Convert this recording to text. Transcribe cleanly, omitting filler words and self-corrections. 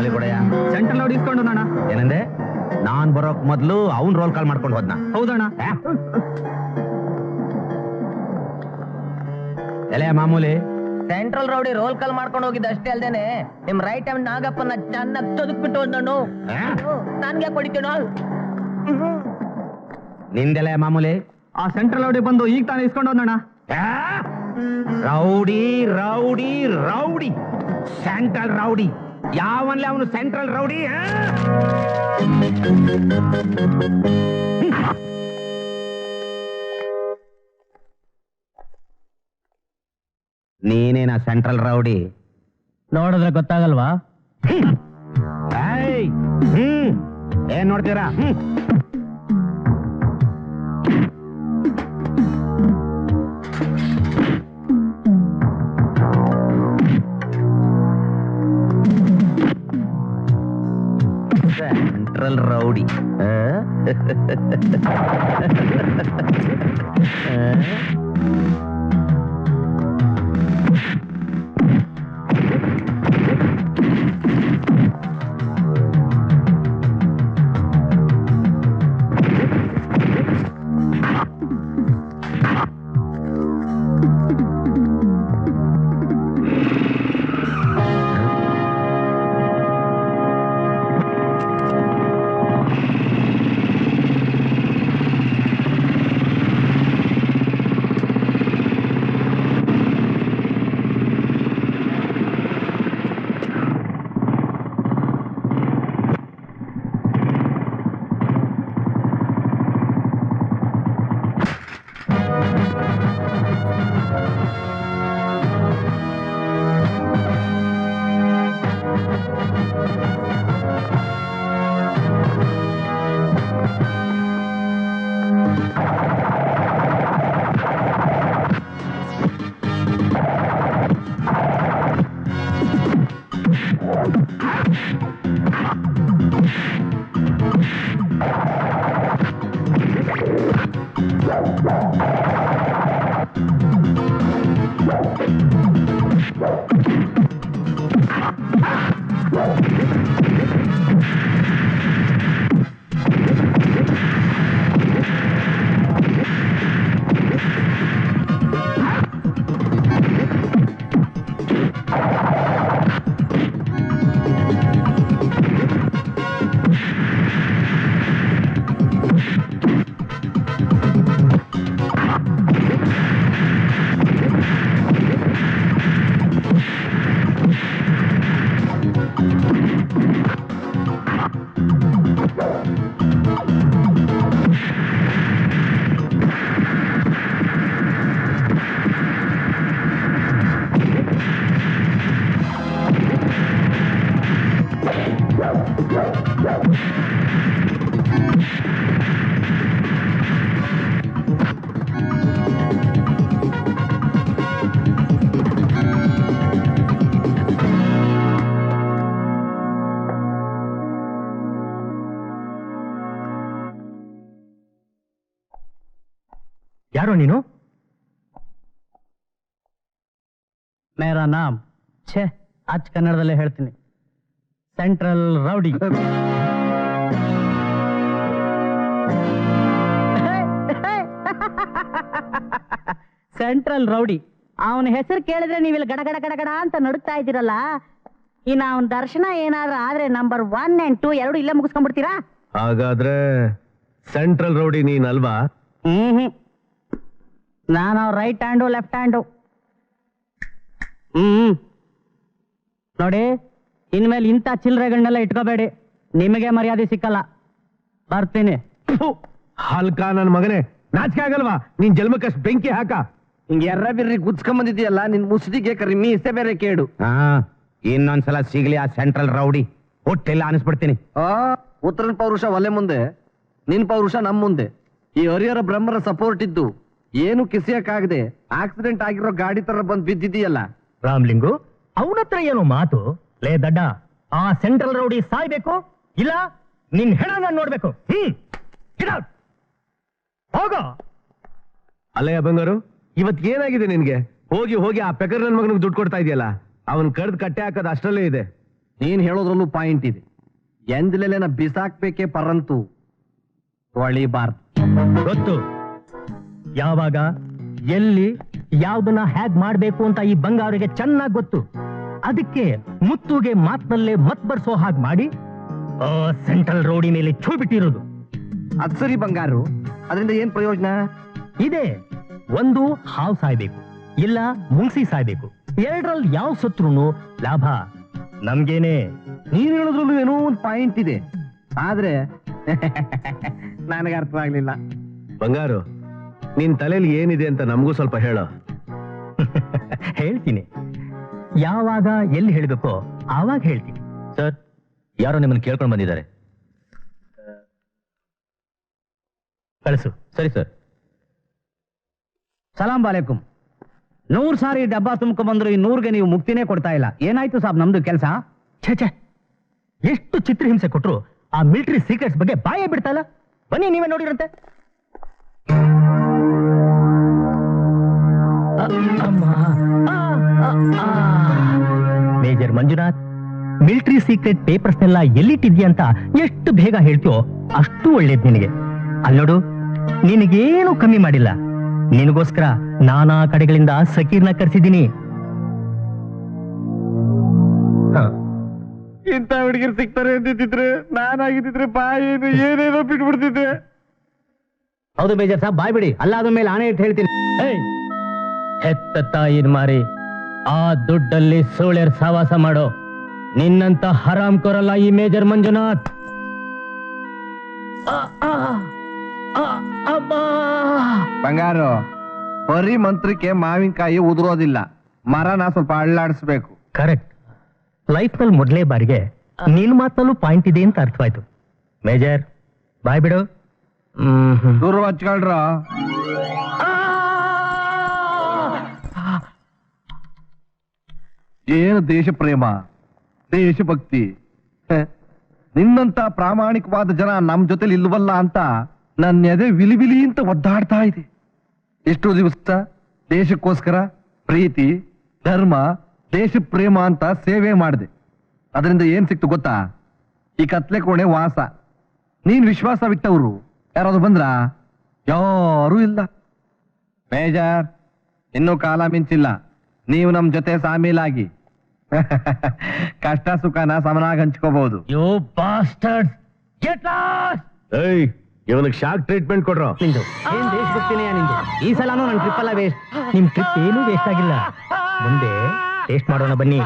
ಮಾಮೂಲಿ ಕೊಡೆಯ central road ಇಸ್ಕೊಂಡು ಅಣ್ಣ. ಏನಂದೆ? ನಾನ್ ಬರೋಕ್ ಮೊದ್ಲು ಅವ್ನ್ ರೋಲ್ ಕಾಲ್ ಮಾಡ್ಕೊಂಡು ಹೋದ್ನ. ಹೌದಣ್ಣ. ಎಲೆ ಮಾಮೂಲಿ ಸೆಂಟ್ರಲ್ ರೌಡಿ ರೋಲ್ ಕಾಲ್ ಮಾಡ್ಕೊಂಡು ಹೋಗಿದ್ದ ಅಷ್ಟೇ ಅಲ್ದೇನೆ ನಿಮ್ ರೈಟ್ ಹ್ಯಾಂಡ್ ನಾಗಪ್ಪನ ಚೆನ್ನಾಗಿ ತೊದಕ್ಬಿಟ್ಟು ನಾನು ನನ್ಗೆ ಕೊಡಿತೇನೋ. ನಿಂದೆಲೆ ಮಾಮೂಲಿ ಆ ಸೆಂಟ್ರಲ್ ರೌಡಿ ಬಂದು ಈಗ ತಾನೇ ಇಸ್ಕೊಂಡು ಹೋದಣ್ಣ. Rowdy rowdy rowdy central rowdy ಯಾವನ್ಲೆ ಅವನು ಸೆಂಟ್ರಲ್ ರೌಡಿ? ನೀನೇನ ಸೆಂಟ್ರಲ್ ರೌಡಿ? ನೋಡಿದ್ರೆ ಗೊತ್ತಾಗಲ್ವಾ? ಏನ್ ನೋಡ್ತೀರಾ? ಸೆಂಟ್ರಲ್ ರೌಡಿ ಯಾರೋ ನೀನು? ಮೇರಾ ನಾಮ್ ಛೇ ಅಚ್ಚ ಕನ್ನಡದಲ್ಲೇ ಹೇಳ್ತೀನಿ, ಸೆಂಟ್ರಲ್ ರೌಡಿ. ಸೆಂಟ್ರಲ್ ರೌಡಿ ಅವನ ಹೆಸರು ಕೇಳಿದ್ರೆ ನೀವಿಲ್ಲಿ ಗಡಗಡ ಗಡಗಡ ಅಂತ ನಡುತ್ತಾ ಇದ್ದೀರಲ್ಲ, ಇನ್ನು ಅವನ ದರ್ಶನ ಏನಾದ್ರೂ ಆದ್ರೆ ನಂಬರ್ 1 and 2 ಎರಡು ಇಲ್ಲೇ ಮುಗಿಸ್ಕೊಂಡ್ಬಿಡ್ತೀರಾ? ಹಾಗಾದ್ರೆ ಸೆಂಟ್ರಲ್ ರೌಡಿ ನೀನಲ್ವಾ? ನಾನು ಅವ್ರ ರೈಟ್ ಹ್ಯಾಂಡು ಲೆಫ್ಟ್ ಹ್ಯಾಂಡು. ನೋಡಿ, ಇನ್ಮೇಲೆ ಇಂಥ ಚಿಲ್ಲರೆಗಳನ್ನೆಲ್ಲ ಇಟ್ಕೋಬೇಡಿ, ನಿಮಗೆ ಮರ್ಯಾದೆ ಸಿಕ್ಕಲ್ಲ. ಬರ್ತೀನಿ. ಹಲ್ಕ ನನ್ ಮಗನೇ, ನಾಚಿಕೆ ಆಗಲ್ವಾ? ನೀನ್ ಜನ್ಮಕ್ಕಷ್ಟು ಬೆಂಕಿ ಹಾಕ. ಹಿಂಗೆ ಎರ್ರ ಬಿರ್ರಿ ಗುದ್ಸ್ಕೊಂಬಂದಿದ್ಯಲ್ಲ, ನಿನ್ ಮುಸುದಿಗೆ ಕರಿಮಿ ಇಷ್ಟೇ ಬೇರೆ ಕೇಡು. ಇನ್ನೊಂದ್ಸಲ ಸಿಗ್ಲಿ ಆ ಸೆಂಟ್ರಲ್ ರೌಡಿ, ಹೊಟ್ಟೆಲ್ಲ ಅನಿಸ್ಬಿಡ್ತೀನಿ. ಉತ್ತರನ ಪೌರುಷ ಒಲೆ ಮುಂದೆ, ನಿನ್ ಪೌರುಷ ನಮ್ ಮುಂದೆ. ಈ ಹರಿಹರ ಬ್ರಹ್ಮರ ಸಪೋರ್ಟ್ ಇದ್ದು ಏನು ಕಿಸಿಯಕ್ಕಾಗದೆ ಆಕ್ಸಿಡೆಂಟ್ ಆಗಿರೋ ಗಾಡಿ ತರ ಬಂದ್ ಬಿದ್ದಿದೀಯಲ್ಲ. ರಾಮ್ಲಿಂಗು, ಅವನತ್ರ ಏನೋ ಮಾತು. ಲೇ ದಡ್ಡ, ಆ ಸೆಂಟ್ರಲ್ ರೌಡಿ ಸಾಯ್ಬೇಕು, ಇಲ್ಲ ನಿನ್ ಹೆಣ ನಾನು ನೋಡ್ಬೇಕು. ಹೋಗೋ. ಅಲ್ಲಯ್ಯ ಬಂಗಾರು, ಇವತ್ ಏನಾಗಿದೆ ನಿನ್ಗೆ? ಹೋಗಿ ಹೋಗಿ ಆ ಪೆಕರ್ ನನ್ ಮಗನಿಗೆ ದುಡ್ಡು ಕೊಡ್ತಾ ಇದೆಯಲ್ಲ, ಅವನ್ ಕಡ್ದು ಕಟ್ಟೆ ಹಾಕೋದು ಅಷ್ಟರಲ್ಲೇ ಇದೆ. ನೀನ್ ಹೇಳೋದ್ರಲ್ಲೂ ಪಾಯಿಂಟ್ ಇದೆ. ಎಂಜಲೆಲೆನ ಬಿಸಾಕ್ಬೇಕೇ ಪರಂತು ತೊಳಿಬಾರ್ದು. ಗೊತ್ತು, ಯಾವಾಗ ಎಲ್ಲಿ ಯಾವ್ದನ್ನ ಹ್ಯಾಗ್ ಮಾಡ್ಬೇಕು ಅಂತ ಈ ಬಂಗಾರಿಗೆ ಚೆನ್ನಾಗಿ ಗೊತ್ತು. ಅದಕ್ಕೆ ಮುತ್ತುಗೆ ಮಾತ್ನಲ್ಲೇ ಮತ್ ಬರ್ಸೋ ಹಾಗೆ ಮಾಡಿ ಆ ಸೆಂಟ್ರಲ್ ರೋಡಿ ಮೇಲೆ ಛೂ ಬಿಟ್ಟಿರೋದು. ಅದ್ ಸರಿ ಬಂಗಾರು, ಅದರಿಂದ ಏನ್ ಪ್ರಯೋಜನ ಇದೆ? ಒಂದು ಹಾವು ಸಾಯ್ಬೇಕು, ಇಲ್ಲ ಮುಂಗ್ಸಿ ಸಾಯ್ಬೇಕು. ಎರಡರಲ್ಲಿ ಯಾವ ಸತ್ರುನು ಲಾಭ ನಮ್ಗೇನೆ. ನೀನ್ ಹೇಳೋದ್ರಲ್ಲೂ ಏನೋ ಒಂದು ಪಾಯಿಂಟ್ ಇದೆ, ಆದ್ರೆ ನನಗೆ ಅರ್ಥವಾಗ್ಲಿಲ್ಲ. ಬಂಗಾರು, ನಿನ್ ತಲೆಯಲ್ಲಿ ಏನಿದೆ ಅಂತ ನಮಗೂ ಸ್ವಲ್ಪ ಹೇಳೋ. ಹೇಳ್ತೀನಿ, ಯಾವಾಗ ಎಲ್ಲಿ ಹೇಳ್ಬೇಕೋ ಆವಾಗ ಹೇಳ್ತೀನಿ. ಸರ್, ಯಾರೋ ನಿಮ್ಮನ್ನು ಕೇಳ್ಕೊಂಡು ಬಂದಿದ್ದಾರೆ. ಕಳಿಸು. ಸರಿ ಸರ್. ಸಲಾಂ ವಾಲೇಕುಂ. 100 ಸಾರಿ ಡಬ್ಬಾ ತುಂಬ್ಕೊಂಡ್ಬಂದ್ರು ಈ 100ಗೆ ನೀವು ಮುಕ್ತಿನೇ ಕೊಡ್ತಾ ಇಲ್ಲ. ಏನಾಯ್ತು ಸಾಬ್ ನಮ್ದು ಕೆಲಸ? ಛೇ, ಎಷ್ಟು ಚಿತ್ರಹಿಂಸೆ ಕೊಟ್ರು ಆ ಮಿಲಿಟರಿ ಸೀಕ್ರೆಟ್ಸ್ ಬಗ್ಗೆ ಬಾಯೇ ಬಿಡ್ತಾ ಇಲ್ಲ. ಬನ್ನಿ, ನೀವೇ ನೋಡಿರಂತೆ. ಮೇಜರ್ ಮಂಜುನಾಥ್, ಮಿಲಿಟರಿ ಸೀಕ್ರೆಟ್ ಪೇಪರ್ಸ್ನೆಲ್ಲ ಎಲ್ಲಿಟ್ಟಿದ್ಯಾ ಅಂತ ಎಷ್ಟು ಬೇಗ ಹೇಳ್ತೀಯೋ ಅಷ್ಟು ಒಳ್ಳೇದು ನಿನಗೆ. ಅಲ್ಲಿ ನೋಡು, ನಿನಗೇನು ಕಮ್ಮಿ ಮಾಡಿಲ್ಲ. ನಿನಗೋಸ್ಕರ ನಾನಾ ಕಡೆಗಳಿಂದ ಸಕೀರ್ನ ಕರೆಸಿದ್ದೀನಿ. ಇಂಥ ಹುಡುಗಿರು ಸಿಗ್ತಾರೆ ಅಂತಿದ್ರೆ ನಾನಾಗಿದ್ದಿದ್ರೆ ಬಾಯೇನು ಏನೇನೋ ಬಿಟ್ಬಿಡ್ತಿದ್ದೆ. ಹೌದು ಮೇಜರ್ ಸಾಬ್, ಬಾಯ್ ಬಿಡಿ. ಅಲ್ಲಾದ ಮೇಲೆ ಆಣೆ ಇಟ್ಟು ಹೇಳ್ತೀನಿ. ಹೆತ್ತ ತಾಯಿನ್ ಮಾರಿ ಆ ದುಡ್ಡಲ್ಲಿ ಸೋಳೆರ್ ಸವಾಸ ಮಾಡೋ ನಿನ್ನಂತ ಹರಾಮ್ ಕೊರಲ್ಲ ಈ ಮೇಜರ್ ಮಂಜುನಾಥ್. ಬಂಗಾರು, ಬರೀ ಮಂತ್ರಕ್ಕೆ ಮಾವಿನಕಾಯಿ ಉದುರೋದಿಲ್ಲ, ಮರನ ಸ್ವಲ್ಪ ಅಳ್ಳಾಡಿಸ್ಬೇಕು. ಕರೆಕ್ಟ್. ಲೈಫ್ ನಲ್ಲಿ ಮೊದಲೇ ಬಾರಿಗೆ ನಿನ್ ಮಾತಲ್ಲೂ ಪಾಯಿಂಟ್ ಇದೆ ಅಂತ ಅರ್ಥವಾಯ್ತು. ಮೇಜರ್, ಬಾಯ್ ಬಿಡು. ದೂರ ಹಚ್ಕೊಳ್ರ. ಏನು ದೇಶ ಪ್ರೇಮ, ದೇಶಭಕ್ತಿ. ನಿನ್ನಂತ ಪ್ರಾಮಾಣಿಕವಾದ ಜನ ನಮ್ ಜೊತೆಲಿ ಇಲ್ವಲ್ಲ ಅಂತ ನನ್ನ ಎದೆ ವಿಲಿವಿಲಿ ಅಂತ ಒದ್ದಾಡ್ತಾ ಇದೆ. ಎಷ್ಟೋ ದಿವಸ ದೇಶಕ್ಕೋಸ್ಕರ ಪ್ರೀತಿ, ಧರ್ಮ, ದೇಶ ಪ್ರೇಮ ಅಂತ ಸೇವೆ ಮಾಡಿದೆ. ಅದರಿಂದ ಏನ್ ಸಿಕ್ತು ಗೊತ್ತಾ? ಈ ಕತ್ಲೆ ಕೋಣೆ ವಾಸ. ನೀನ್ ವಿಶ್ವಾಸವಿಟ್ಟವರು ಯಾರಾದ್ರು ಬಂದ್ರ? ಯಾರೂ ಇಲ್ಲ. ಮೇಜರ್, ಇನ್ನೂ ಕಾಲ ಮಿಂಚಿಲ್ಲ. ನೀವು ನಮ್ ಜೊತೆ ಸಾಮೀಲಾಗಿ ಕಷ್ಟ ಸುಖನ ಸಮನಾಗಿ ಹಂಚ್ಕೋಬಹುದು. You bastards, get lost. ಇವನಿಗೆ ಶಾಕ್ ಟ್ರೀಟ್ಮೆಂಟ್ ಕೊಡ್ರೋ. ನಿಂದು ಏನ್ ದೇಶಭಕ್ತಿನೇ ನಿಂದು. ಈ ಸಲನೂ ನನ್ನ ಟ್ರಿಪ್ ಎಲ್ಲ ವೇಸ್ಟ್. ನಿಮ್ ಟ್ರಿಪ್ ಏನೂ ವೇಸ್ಟ್ ಆಗಿಲ್ಲ. ಮುಂದೆ ಟೇಸ್ಟ್ ಮಾಡೋಣ ಬನ್ನಿ.